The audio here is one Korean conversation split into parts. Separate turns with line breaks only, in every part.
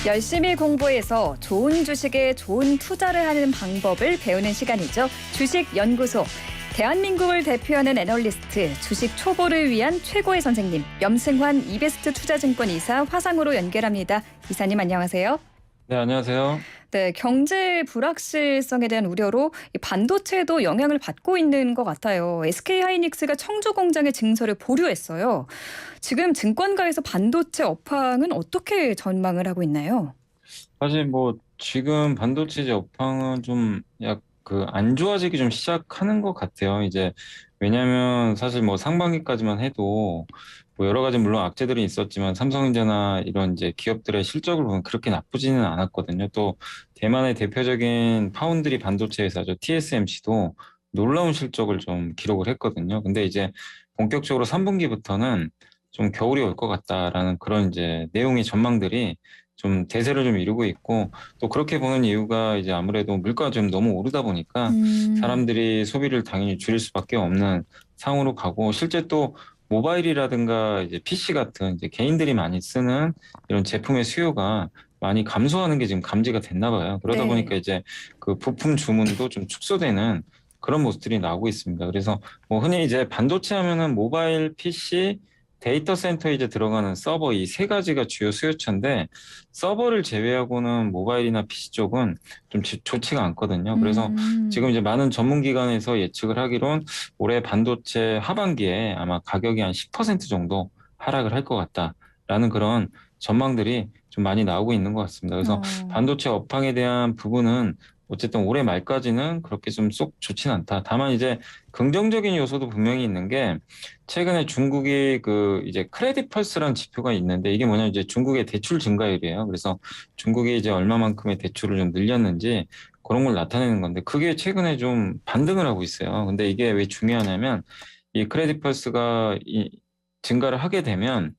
열심히 공부해서 좋은 주식에 좋은 투자를 하는 방법을 배우는 시간이죠. 주식연구소. 대한민국을 대표하는 애널리스트, 주식 초보를 위한 최고의 선생님, 염승환 이베스트 투자증권 이사 화상으로 연결합니다. 이사님 안녕하세요.
네, 안녕하세요.
네, 경제 불확실성에 대한 우려로 이 반도체도 영향을 받고 있는 것 같아요. SK하이닉스가 청주 공장의 증설을 보류했어요. 지금 증권가에서 반도체 업황은 어떻게 전망을 하고 있나요?
사실 지금 반도체 업황은 좀 안 좋아지기 좀 시작하는 것 같아요. 이제 왜냐하면 사실 상반기까지만 해도 여러 가지 물론 악재들이 있었지만 삼성전자나 이런 이제 기업들의 실적을 보면 그렇게 나쁘지는 않았거든요. 또 대만의 대표적인 파운드리 반도체 회사죠. TSMC도 놀라운 실적을 좀 기록을 했거든요. 근데 이제 본격적으로 3분기부터는 좀 겨울이 올 것 같다라는 그런 이제 내용의 전망들이 좀 대세를 좀 이루고 있고, 또 그렇게 보는 이유가 이제 아무래도 물가가 좀 너무 오르다 보니까 사람들이 소비를 당연히 줄일 수밖에 없는 상황으로 가고, 실제 또 모바일이라든가 이제 PC 같은 이제 개인들이 많이 쓰는 이런 제품의 수요가 많이 감소하는 게 지금 감지가 됐나 봐요. 그러다 보니까
네.
이제 그 부품 주문도 좀 축소되는 그런 모습들이 나오고 있습니다. 그래서 흔히 이제 반도체 하면은 모바일, PC, 데이터 센터에 이제 들어가는 서버 이 세 가지가 주요 수요처인데, 서버를 제외하고는 모바일이나 PC 쪽은 좀 좋지가 않거든요. 그래서 지금 이제 많은 전문기관에서 예측을 하기론 올해 반도체 하반기에 아마 가격이 한 10% 정도 하락을 할 것 같다라는 그런 전망들이 좀 많이 나오고 있는 것 같습니다. 그래서 반도체 업황에 대한 부분은 어쨌든 올해 말까지는 그렇게 좀 쏙 좋진 않다. 다만 이제 긍정적인 요소도 분명히 있는 게, 최근에 중국이 그 이제 크레딧 펄스라는 지표가 있는데, 이게 뭐냐면 이제 중국의 대출 증가율이에요. 그래서 중국이 이제 얼마만큼의 대출을 좀 늘렸는지 그런 걸 나타내는 건데, 그게 최근에 좀 반등을 하고 있어요. 근데 이게 왜 중요하냐면, 이 크레딧 펄스가 증가를 하게 되면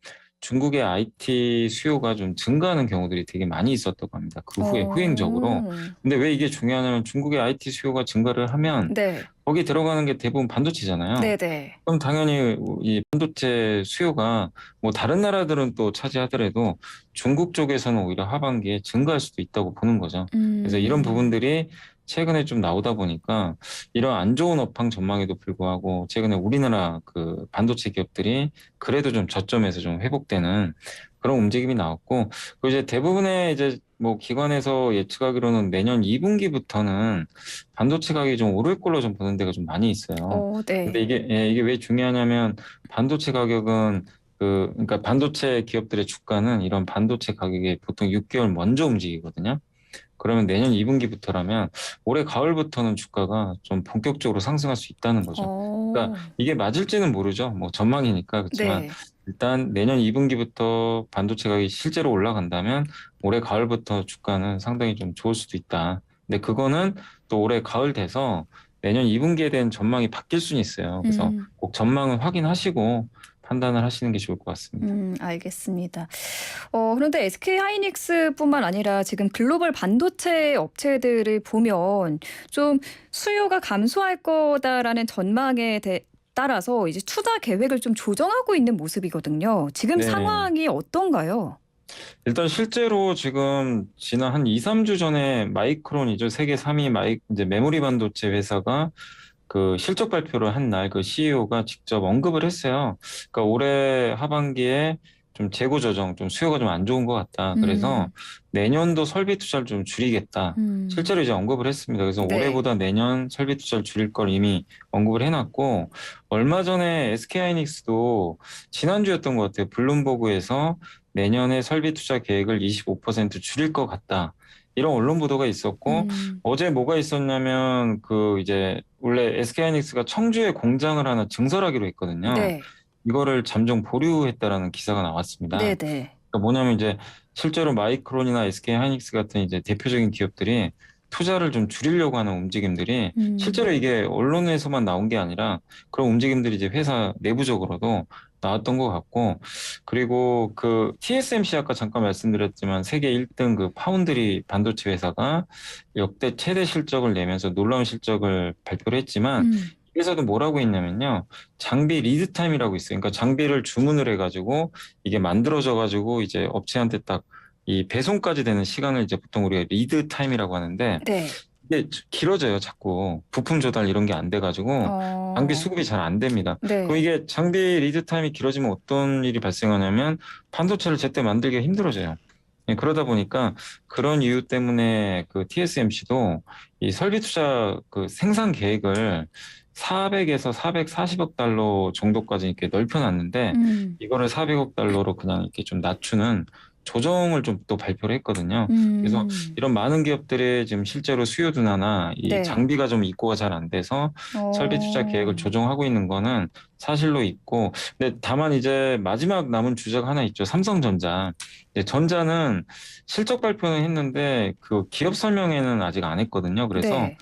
중국의 IT 수요가 좀 증가하는 경우들이 되게 많이 있었다고 합니다. 그 후에 후행적으로.
어,
근데 왜 이게 중요하냐면, 중국의 IT 수요가 증가를 하면
네.
거기 들어가는 게 대부분 반도체잖아요.
네네.
그럼 당연히 이 반도체 수요가 다른 나라들은 또 차지하더라도 중국 쪽에서는 오히려 하반기에 증가할 수도 있다고 보는 거죠. 그래서 이런
음.
부분들이 최근에 좀 나오다 보니까, 이런 안 좋은 업황 전망에도 불구하고 최근에 우리나라 그 반도체 기업들이 그래도 좀 저점에서 좀 회복되는 그런 움직임이 나왔고, 그 이제 대부분의 이제 기관에서 예측하기로는 내년 2분기부터는 반도체 가격이 좀 오를 걸로 좀 보는 데가 좀 많이 있어요. 근데
네.
이게 왜 중요하냐면, 반도체 가격은 그러니까 반도체 기업들의 주가는 이런 반도체 가격이 보통 6개월 먼저 움직이거든요. 그러면 내년 2분기부터라면 올해 가을부터는 주가가 좀 본격적으로 상승할 수 있다는 거죠. 그러니까
어,
이게 맞을지는 모르죠. 전망이니까. 그렇지만
네.
일단 내년 2분기부터 반도체 가격이 실제로 올라간다면 올해 가을부터 주가는 상당히 좀 좋을 수도 있다. 근데 그거는 또 올해 가을 돼서 내년 2분기에 대한 전망이 바뀔 수는 있어요. 그래서
음.
꼭 전망을 확인하시고 판단을 하시는 게 좋을 것 같습니다.
알겠습니다. 그런데 SK하이닉스뿐만 아니라 지금 글로벌 반도체 업체들을 보면 좀 수요가 감소할 거다라는 전망에 따라서 이제 투자 계획을 좀 조정하고 있는 모습이거든요. 지금
네.
상황이 어떤가요?
일단 실제로 지금 지난 한 2, 3주 전에 마이크론이죠. 세계 3위 이제 메모리 반도체 회사가 그 실적 발표를 한 날 그 CEO가 직접 언급을 했어요. 그러니까 올해 하반기에 좀 재고 조정, 좀 수요가 좀 안 좋은 것 같다. 그래서
음,
내년도 설비 투자를 좀 줄이겠다.
음,
실제로 이제 언급을 했습니다. 그래서
네.
올해보다 내년 설비 투자를 줄일 걸 이미 언급을 해놨고, 얼마 전에 SK하이닉스도 지난주였던 것 같아요. 블룸버그에서 내년에 설비 투자 계획을 25% 줄일 것 같다. 이런 언론 보도가 있었고,
음,
어제 뭐가 있었냐면 그 이제 원래 SK하이닉스가 청주에 공장을 하나 증설하기로 했거든요.
네.
이거를 잠정 보류했다라는 기사가 나왔습니다.
네네.
그러니까 뭐냐면 이제 실제로 마이크론이나 SK하이닉스 같은 이제 대표적인 기업들이 투자를 좀 줄이려고 하는 움직임들이
음,
실제로 이게 언론에서만 나온 게 아니라 그런 움직임들이 이제 회사 내부적으로도 나왔던 것 같고, 그리고 그 TSMC 아까 잠깐 말씀드렸지만 세계 1등 그 파운드리 반도체 회사가 역대 최대 실적을 내면서 놀라운 실적을 발표를 했지만,
음,
여기서도 뭐라고 했냐면요. 장비 리드 타임이라고 있어요. 그러니까 장비를 주문을 해가지고 이게 만들어져 가지고 이제 업체한테 딱 이 배송까지 되는 시간을 이제 보통 우리가 리드 타임이라고 하는데
네.
이게 길어져요. 자꾸 부품 조달 이런 게 안 돼가지고 장비
어,
수급이 잘 안 됩니다. 그럼
네.
이게 장비 리드 타임이 길어지면 어떤 일이 발생하냐면 반도체를 제때 만들기가 힘들어져요. 예, 그러다 보니까 그런 이유 때문에 그 TSMC도 이 설비 투자 그 생산 계획을 400에서 440억 달러 정도까지 이렇게 넓혀놨는데
음,
이거를 400억 달러로 그냥 이렇게 좀 낮추는 조정을 좀 또 발표를 했거든요. 그래서
음,
이런 많은 기업들이 지금 실제로 수요 둔화나 이
네.
장비가 좀 입고가 잘 안 돼서 설비 투자 계획을
어,
조정하고 있는 거는 사실로 있고, 근데 다만 이제 마지막 남은 주자가 하나 있죠. 삼성전자. 이제 전자는 실적 발표는 했는데 그 기업 설명회는 아직 안 했거든요. 그래서
네.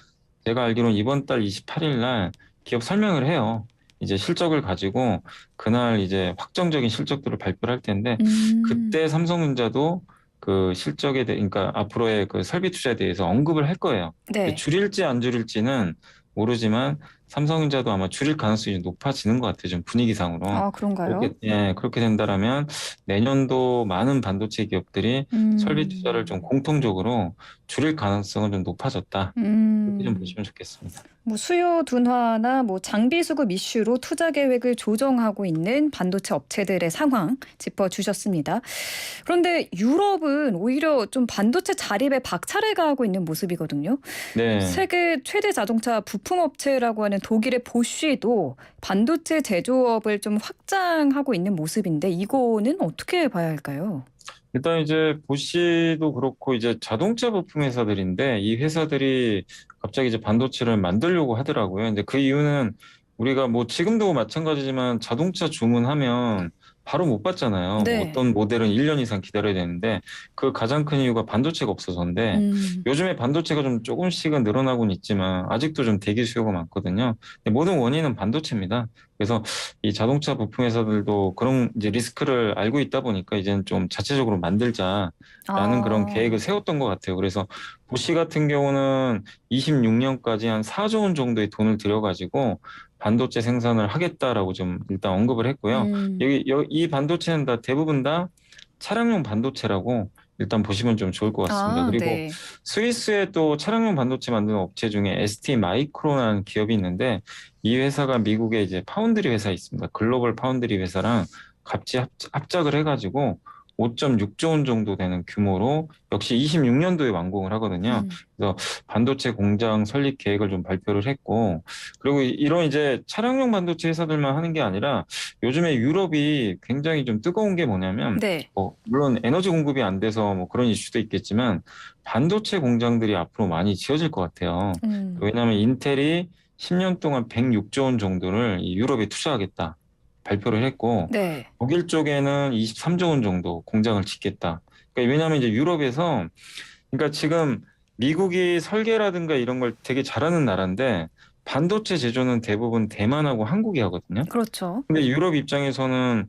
제가 알기로는 이번 달 28일 날 기업 설명을 해요. 이제 실적을 가지고 그날 이제 확정적인 실적들을 발표를 할 텐데
음,
그때 삼성전자도 그 실적에 대해 그러니까 앞으로의 그 설비 투자에 대해서 언급을 할 거예요. 근데
네.
줄일지 안 줄일지는 모르지만 삼성전자도 아마 줄일 가능성이 좀 높아지는 것 같아요. 좀 분위기상으로.
아, 그런가요?
그렇게 예, 그렇게 된다라면 내년도 많은 반도체 기업들이 설비 투자를 좀
음,
공통적으로 줄일 가능성은 좀 높아졌다. 그렇게 좀
음.
보시면 좋겠습니다.
뭐 수요 둔화나 뭐 장비 수급 이슈로 투자 계획을 조정하고 있는 반도체 업체들의 상황 짚어주셨습니다. 그런데 유럽은 오히려 좀 반도체 자립에 박차를 가하고 있는 모습이거든요.
네.
세계 최대 자동차 부품 업체라고 하는 독일의 보쉬도 반도체 제조업을 좀 확장하고 있는 모습인데 이거는 어떻게 봐야 할까요?
일단 이제 보시도 그렇고 이제 자동차 부품 회사들인데 이 회사들이 갑자기 이제 반도체를 만들려고 하더라고요. 이제 그 이유는 우리가 뭐 지금도 마찬가지지만 자동차 주문하면 바로 못 받잖아요. 뭐
네.
어떤 모델은 1년 이상 기다려야 되는데 그 가장 큰 이유가 반도체가 없어서인데
음.
요즘에 반도체가 좀 조금씩은 늘어나고는 있지만 아직도 좀 대기 수요가 많거든요. 근데 모든 원인은 반도체입니다. 그래서 이 자동차 부품 회사들도 그런 이제 리스크를 알고 있다 보니까 이제는 좀 자체적으로 만들자라는 그런 계획을
아,
세웠던 것 같아요. 그래서 보시 같은 경우는 26년까지 한 4조 원 정도의 돈을 들여가지고 반도체 생산을 하겠다라고 좀 일단 언급을 했고요.
음.
이 반도체는 다 대부분 다 차량용 반도체라고 일단 보시면 좀 좋을 것 같습니다.
아,
그리고
네.
스위스에 또 차량용 반도체 만드는 업체 중에 ST 마이크론이라는 기업이 있는데 이 회사가 미국에 이제 파운드리 회사 있습니다. 글로벌 파운드리 회사랑 같이 합작을 해가지고 5.6조 원 정도 되는 규모로 역시 26년도에 완공을 하거든요.
음.
그래서 반도체 공장 설립 계획을 좀 발표를 했고, 그리고 이런 이제 차량용 반도체 회사들만 하는 게 아니라 요즘에 유럽이 굉장히 좀 뜨거운 게 뭐냐면,
네.
뭐 물론 에너지 공급이 안 돼서 뭐 그런 이슈도 있겠지만 반도체 공장들이 앞으로 많이 지어질 것 같아요.
음.
왜냐하면 인텔이 10년 동안 106조 원 정도를 이 유럽에 투자하겠다 발표를 했고
네.
독일 쪽에는 23조 원 정도 공장을 짓겠다. 그러니까 왜냐하면 이제 유럽에서 그러니까 지금 미국이 설계라든가 이런 걸 되게 잘하는 나라인데 반도체 제조는 대부분 대만하고 한국이 하거든요.
그렇죠.
근데 유럽 입장에서는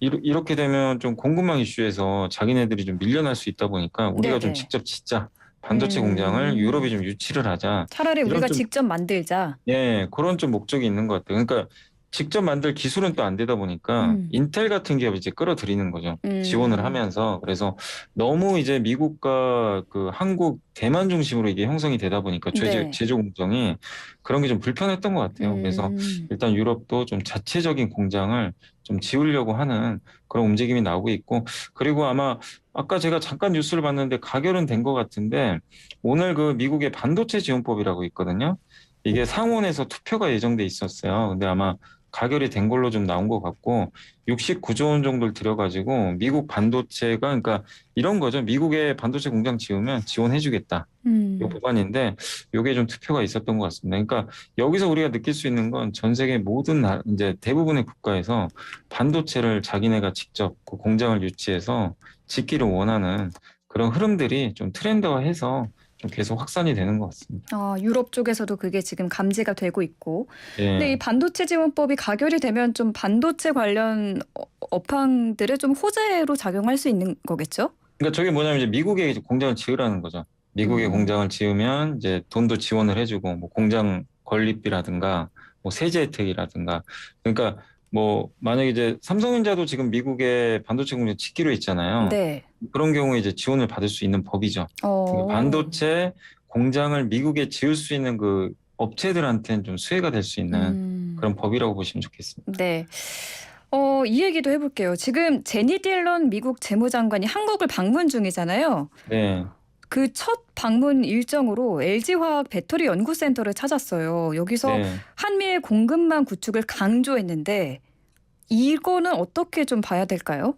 이렇게 되면 좀 공급망 이슈에서 자기네들이 좀 밀려날 수 있다 보니까 우리가 좀
네네.
직접 짓자. 반도체 공장을 유럽이
음.
좀 유치를 하자.
차라리
이런
우리가
좀
직접 만들자.
예, 그런 좀 목적이 있는 것 같아요. 그러니까 직접 만들 기술은 또 안 되다 보니까
음.
인텔 같은 기업이 이제 끌어들이는 거죠. 지원을
음.
하면서. 그래서 너무 이제 미국과 그 한국, 대만 중심으로 이게 형성이 되다 보니까
네.
제조 공정이 그런 게 좀 불편했던 것 같아요. 그래서
음.
일단 유럽도 좀 자체적인 공장을 좀 지으려고 하는 그런 움직임이 나오고 있고, 그리고 아마 아까 제가 잠깐 뉴스를 봤는데 가결은 된 것 같은데 오늘 그 미국의 반도체 지원법이라고 있거든요. 이게 상원에서 투표가 예정돼 있었어요. 근데 아마 가결이 된 걸로 좀 나온 것 같고 69조 원 정도를 들여가지고 미국 반도체가 그러니까 이런 거죠. 미국에 반도체 공장 지으면 지원해주겠다. 이
음.
법안인데 이게 좀 투표가 있었던 것 같습니다. 그러니까 여기서 우리가 느낄 수 있는 건 전 세계 모든 이제 대부분의 국가에서 반도체를 자기네가 직접 그 공장을 유치해서 짓기를 원하는 그런 흐름들이 좀 트렌드화해서 좀 계속 확산이 되는 것 같습니다.
아, 유럽 쪽에서도 그게 지금 감지가 되고 있고. 근데 이
예.
반도체 지원법이 가결이 되면 좀 반도체 관련 업황들을 좀 호재로 작용할 수 있는 거겠죠?
그러니까 저게 뭐냐면 이제 미국에 이제 공장을 지으라는 거죠. 미국에
음.
공장을 지으면 이제 돈도 지원을 해주고 뭐 공장 건립비라든가 뭐 세제 혜택이라든가 그러니까 뭐 만약에 이제 삼성전자도 지금 미국에 반도체 공장 짓기로 했잖아요.
네.
그런 경우에 이제 지원을 받을 수 있는 법이죠. 그러니까
어.
반도체 공장을 미국에 지을 수 있는 그 업체들한테는 좀 수혜가 될 수 있는
음.
그런 법이라고 보시면 좋겠습니다.
네. 이 얘기도 해볼게요. 지금 제니 딜런 미국 재무장관이 한국을 방문 중이잖아요.
네,
그 첫 방문 일정으로 LG화학 배터리 연구센터를 찾았어요. 여기서
네.
한미의 공급망 구축을 강조했는데 이거는 어떻게 좀 봐야 될까요?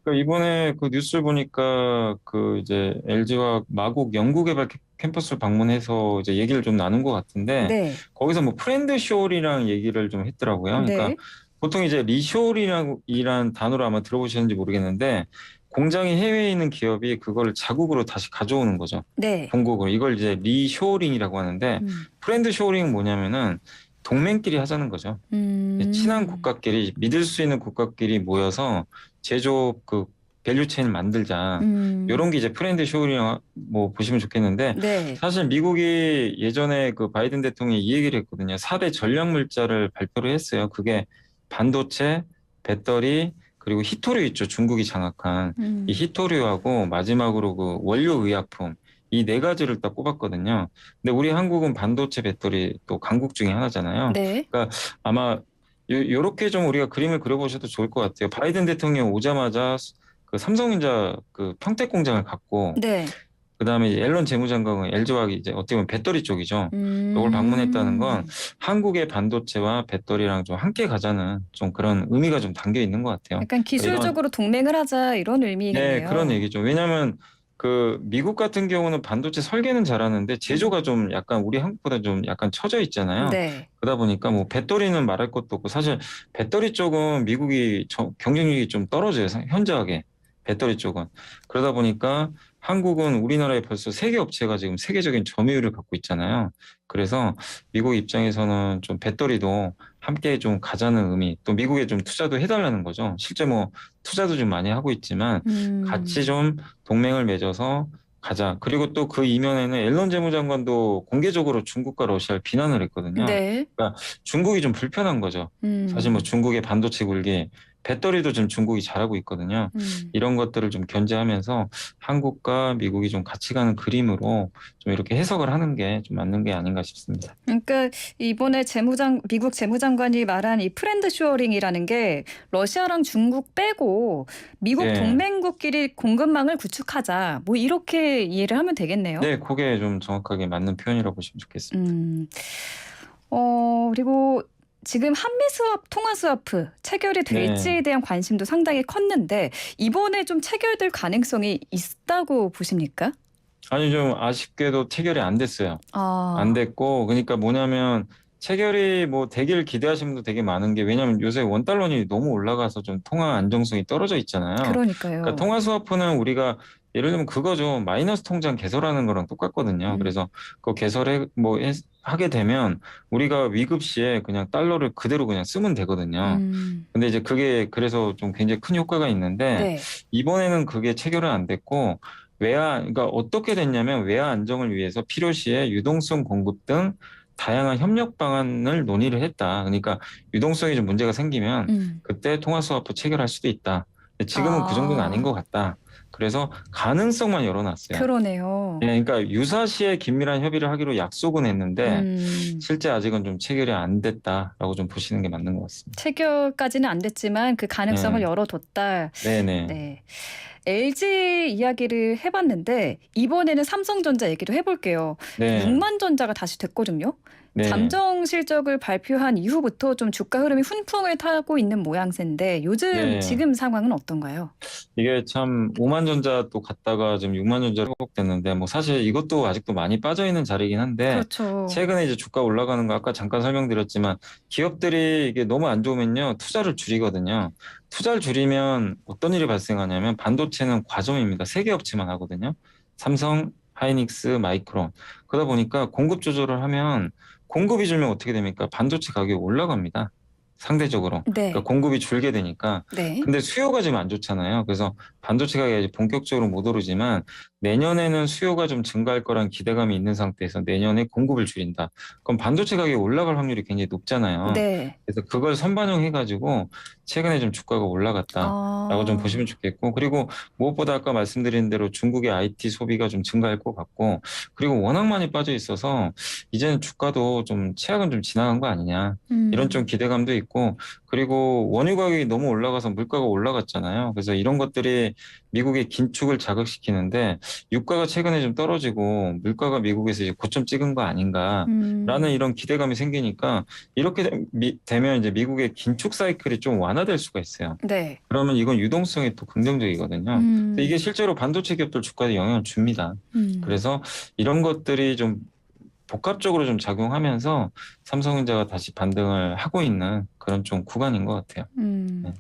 그러니까 이번에 그 뉴스를 보니까 그 이제 LG와 마곡 연구개발 캠퍼스를 방문해서 이제 얘기를 좀 나눈 것 같은데
네.
거기서 뭐 프렌드 쇼어링이랑 얘기를 좀 했더라고요. 그러니까
네.
보통 이제 리쇼어링이란 단어를 아마 들어보셨는지 모르겠는데 공장이 해외에 있는 기업이 그걸 자국으로 다시 가져오는 거죠.
네.
본국으로. 이걸 이제 리쇼어링이라고 하는데
음.
프렌드 쇼어링은 뭐냐면은 동맹끼리 하자는 거죠. 친한
음.
국가끼리 믿을 수 있는 국가끼리 모여서 제조업 그 밸류체인을 만들자. 이런
음.
게 이제 프렌드 쇼링 뭐 보시면 좋겠는데
네.
사실 미국이 예전에 그 바이든 대통령이 이 얘기를 했거든요. 4대 전략 물자를 발표를 했어요. 그게 반도체, 배터리, 그리고 히토류 있죠. 중국이 장악한 이
음.
히토류하고 마지막으로 그 원료 의약품 이 네 가지를 딱 꼽았거든요. 근데 우리 한국은 반도체, 배터리 또 강국 중에 하나잖아요.
네.
그러니까 아마 요렇게 좀 우리가 그림을 그려보셔도 좋을 것 같아요. 바이든 대통령 오자마자 그 삼성전자 그 평택 공장을 갖고
네.
그다음에 이제 앨런 재무장관은 LG화학이 이제 어떻게 보면 배터리 쪽이죠. 이걸 방문했다는 건
음.
한국의 반도체와 배터리랑 좀 함께 가자는 좀 그런 의미가 좀 담겨 있는 것 같아요.
약간
그러니까 이런
기술적으로 동맹을 하자 이런
네, 그런
의미겠네요.
얘기죠. 왜냐하면 그 미국 같은 경우는 반도체 설계는 잘하는데
음.
제조가 좀 약간 우리 한국보다 좀 약간 처져 있잖아요.
네.
그러다 보니까 뭐 배터리는 말할 것도 없고 사실 배터리 쪽은 미국이 경쟁력이 좀 떨어져요. 현저하게 배터리 쪽은. 그러다 보니까 한국은 우리나라에 벌써 세계 업체가 지금 세계적인 점유율을 갖고 있잖아요. 그래서 미국 입장에서는 좀 배터리도 함께 좀 가자는 의미, 또 미국에 좀 투자도 해달라는 거죠. 실제 뭐 투자도 좀 많이 하고 있지만 같이
음.
좀 동맹을 맺어서 가자. 그리고 또 그 이면에는 앨런 재무장관도 공개적으로 중국과 러시아를 비난을 했거든요.
네.
그러니까 중국이 좀 불편한 거죠. 사실 뭐
음.
중국의 반도체 굴기, 배터리도 지금 중국이 잘하고 있거든요.
음.
이런 것들을 좀 견제하면서 한국과 미국이 좀 같이 가는 그림으로 좀 이렇게 해석을 하는 게 좀 맞는 게 아닌가 싶습니다.
그러니까 이번에 미국 재무장관이 말한 이 프렌드 쇼어링이라는 게 러시아랑 중국 빼고 미국
네.
동맹국끼리 공급망을 구축하자. 뭐 이렇게 이해를 하면 되겠네요.
네, 그게 좀 정확하게 맞는 표현이라고 보시면 좋겠습니다.
음. 그리고 지금 한미 수업 통화 스와프 체결이
네.
될지에 대한 관심도 상당히 컸는데 이번에 좀 체결될 가능성이 있다고 보십니까?
아니, 좀 아쉽게도 체결이 안 됐어요. 안
아,
됐고, 그러니까 뭐냐면, 체결이 뭐 되기를 기대하시는 분도 되게 많은 게, 왜냐면 요새 원달러니 너무 올라가서 좀 통화 안정성이 떨어져 있잖아요. 그러니까
그러니까요.
통화 스와프는 우리가 예를 들면 그거죠. 마이너스 통장 개설하는 거랑 똑같거든요.
음.
그래서 그 개설해, 하게 되면 우리가 위급 시에 그냥 달러를 그대로 그냥 쓰면 되거든요.
음.
근데 이제 그게 그래서 좀 굉장히 큰 효과가 있는데,
네.
이번에는 그게 체결은 안 됐고, 그러니까 어떻게 됐냐면 외화 안정을 위해서 필요시에 유동성 공급 등 다양한 협력 방안을 논의를 했다. 그러니까 유동성이 좀 문제가 생기면
음.
그때 통화 스와프 체결할 수도 있다. 근데 지금은 그 정도는 아닌 것
아,
같다. 그래서 가능성만 열어놨어요.
그러네요.
예, 그러니까 유사시에 긴밀한 협의를 하기로 약속은 했는데
음.
실제 아직은 좀 체결이 안 됐다라고 좀 보시는 게 맞는 것 같습니다.
체결까지는 안 됐지만 그 가능성을
네,
열어뒀다.
네네,
네. LG 이야기를 해봤는데 이번에는 삼성전자 얘기도 해볼게요.
네,
육만전자가 다시 됐거든요.
네네.
잠정 실적을 발표한 이후부터 좀 주가 흐름이 훈풍을 타고 있는 모양새인데 요즘
네.
지금 상황은 어떤가요?
이게 참 5만 전자 또 갔다가 지금 6만 전자로 회복됐는데 뭐 사실 이것도 아직도 많이 빠져 있는 자리이긴 한데
그렇죠.
최근에 이제 주가 올라가는 거 아까 잠깐 설명드렸지만 기업들이 이게 너무 안 좋으면요 투자를 줄이거든요. 투자를 줄이면 어떤 일이 발생하냐면 반도체는 과점입니다. 세 개 업체만 하거든요. 삼성, 하이닉스, 마이크론. 그러다 보니까 공급 조절을 하면 공급이 줄면 어떻게 됩니까? 반도체 가격이 올라갑니다. 상대적으로. 그러니까
네.
공급이 줄게 되니까
네.
근데 수요가 지금 안 좋잖아요. 그래서 반도체 가격이 아직 본격적으로 못 오르지만 내년에는 수요가 좀 증가할 거란 기대감이 있는 상태에서 내년에 공급을 줄인다. 그럼 반도체 가격이 올라갈 확률이 굉장히 높잖아요.
네.
그래서 그걸 선반영해가지고 최근에 좀 주가가 올라갔다라고 좀
아.
보시면 좋겠고, 그리고 무엇보다 아까 말씀드린 대로 중국의 IT 소비가 좀 증가할 것 같고, 그리고 워낙 많이 빠져 있어서 이제는 주가도 좀 최악은 좀 지나간 거 아니냐. 이런 좀 기대감도 있고, 그리고 원유 가격이 너무 올라가서 물가가 올라갔잖아요. 그래서 이런 것들이 미국의 긴축을 자극시키는데, 유가가 최근에 좀 떨어지고 물가가 미국에서 이제 고점 찍은 거 아닌가라는 이런 기대감이 생기니까, 이렇게 되면 이제 미국의 긴축 사이클이 좀 완화될 수가 있어요.
네.
그러면 이건 유동성이 또 긍정적이거든요.
음.
이게 실제로 반도체 기업들 주가에 영향을 줍니다.
음.
그래서 이런 것들이 좀 복합적으로 좀 작용하면서 삼성전자가 다시 반등을 하고 있는 그런 좀 구간인 것 같아요. 네.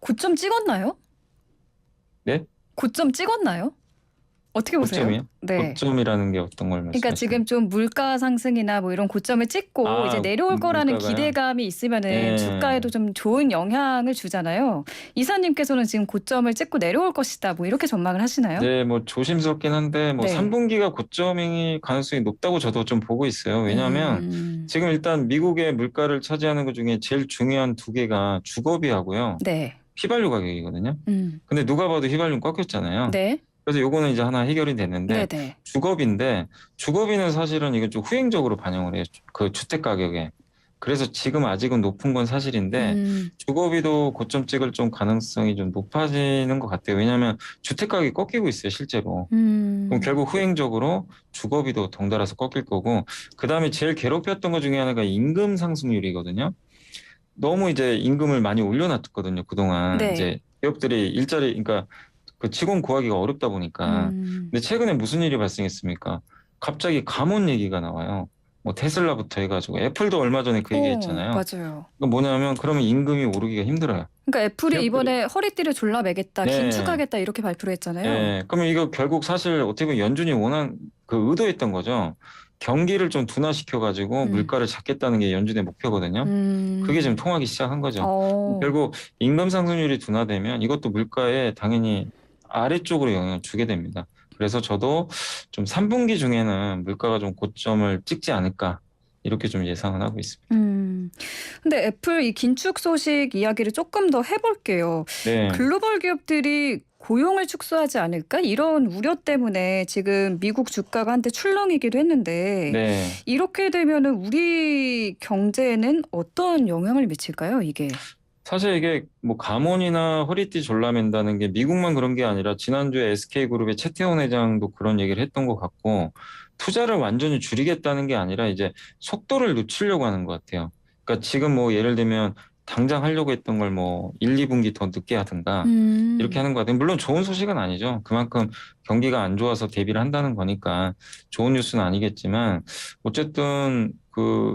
고점 찍었나요?
네?
고점 찍었나요? 어떻게 보세요?
고점이요?
네.
고점이라는 게 어떤 걸
그러니까
말씀하시나요?
지금 좀 물가 상승이나 뭐 이런 고점을 찍고 이제 내려올 거라는
물가가요?
기대감이 있으면은
네.
주가에도 좀 좋은 영향을 주잖아요. 이사님께서는 지금 고점을 찍고 내려올 것이다. 뭐 이렇게 전망을 하시나요?
네, 뭐 조심스럽긴 한데 뭐
네.
3분기가 고점이 가능성이 높다고 저도 좀 보고 있어요. 왜냐하면 지금 일단 미국의 물가를 차지하는 것 중에 제일 중요한 두 개가 주거비하고요.
네.
휘발유 가격이거든요. 근데 누가 봐도 휘발유는 꺾였잖아요.
네.
그래서 요거는 이제 하나 해결이 됐는데,
네네.
주거비는 사실은 이건 좀 후행적으로 반영을 해요. 그 주택 가격에. 그래서 지금 아직은 높은 건 사실인데 주거비도 고점 찍을 좀 가능성이 좀 높아지는 것 같아요. 왜냐하면 주택 가격이 꺾이고 있어요, 실제로. 그럼 결국 후행적으로 주거비도 덩달아서 꺾일 거고, 그 다음에 제일 괴롭혔던 것 중에 하나가 임금 상승률이거든요. 너무 이제 임금을 많이 올려놨거든요, 그동안.
네.
이제 기업들이 그러니까 그 직원 구하기가 어렵다 보니까. 근데 최근에 무슨 일이 발생했습니까? 갑자기 감원 얘기가 나와요. 뭐 테슬라부터 해가지고 애플도 얼마 전에 그 얘기했잖아요.
맞아요.
그러니까 뭐냐면 그러면 임금이 오르기가 힘들어요.
그러니까 애플이
기업들이-
이번에 허리띠를 졸라매겠다,
네.
긴축하겠다 이렇게 발표를 했잖아요.
네, 그러면 이거 결국 사실 어떻게 보면 연준이 원한 그 의도했던 거죠. 경기를 좀 둔화시켜가지고 물가를 잡겠다는 게 연준의 목표거든요. 그게 지금 통하기 시작한 거죠. 결국 임금 상승률이 둔화되면 이것도 물가에 당연히 아래쪽으로 영향을 주게 됩니다. 그래서 저도 좀 3분기 중에는 물가가 좀 고점을 찍지 않을까 이렇게 좀 예상을 하고 있습니다.
근데 애플 이 긴축 소식 이야기를 조금 더 해볼게요.
네.
글로벌 기업들이 고용을 축소하지 않을까? 이런 우려 때문에 지금 미국 주가가 한때 출렁이기도 했는데
네.
이렇게 되면은 우리 경제에는 어떤 영향을 미칠까요, 이게?
사실 이게 뭐 감원이나 허리띠 졸라맨다는 게 미국만 그런 게 아니라 지난주에 SK그룹의 최태원 회장도 그런 얘기를 했던 것 같고, 투자를 완전히 줄이겠다는 게 아니라 이제 속도를 늦추려고 하는 것 같아요. 그러니까 지금 뭐 예를 들면 당장 하려고 했던 걸 뭐 1, 2분기 더 늦게 하든가 이렇게 하는 것 같아요. 물론 좋은 소식은 아니죠. 그만큼 경기가 안 좋아서 대비를 한다는 거니까 좋은 뉴스는 아니겠지만, 어쨌든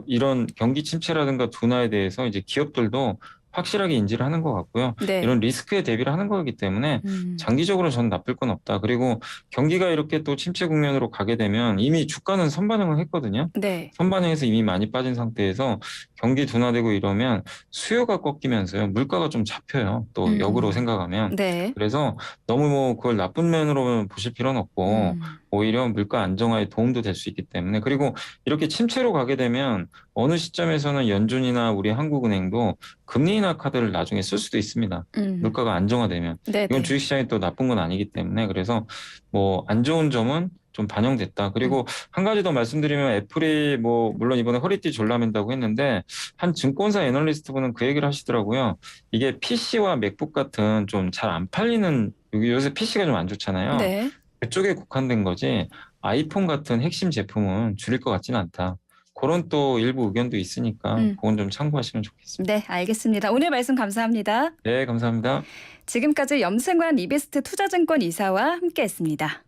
이런 경기 침체라든가 둔화에 대해서 이제 기업들도 확실하게 인지를 하는 것 같고요.
네.
이런 리스크에 대비를 하는 거기 때문에 장기적으로 저는 나쁠 건 없다. 그리고 경기가 이렇게 또 침체 국면으로 가게 되면 이미 주가는 선반영을 했거든요.
네.
선반영해서 이미 많이 빠진 상태에서 경기 둔화되고 이러면 수요가 꺾이면서요, 물가가 좀 잡혀요. 또 역으로 생각하면.
네.
그래서 너무 뭐 그걸 나쁜 면으로 보실 필요는 없고 오히려 물가 안정화에 도움도 될 수 있기 때문에, 그리고 이렇게 침체로 가게 되면 어느 시점에서는 연준이나 우리 한국은행도 금리 인하 카드를 나중에 쓸 수도 있습니다. 물가가 안정화되면.
네.
이건 주식시장이 또 나쁜 건 아니기 때문에, 그래서 뭐 안 좋은 점은 좀 반영됐다. 그리고 한 가지 더 말씀드리면, 애플이 뭐 물론 이번에 허리띠 졸라맨다고 했는데 한 증권사 애널리스트분은 그 얘기를 하시더라고요. 이게 PC와 맥북 같은 좀 잘 안 팔리는, 요새 PC가 좀 안 좋잖아요.
네.
그쪽에 국한된 거지 아이폰 같은 핵심 제품은 줄일 것 같지는 않다. 그런 또 일부 의견도 있으니까 그건 좀 참고하시면 좋겠습니다.
네, 알겠습니다. 오늘 말씀 감사합니다.
네, 감사합니다.
지금까지 염승환 이베스트 투자증권 이사와 함께했습니다.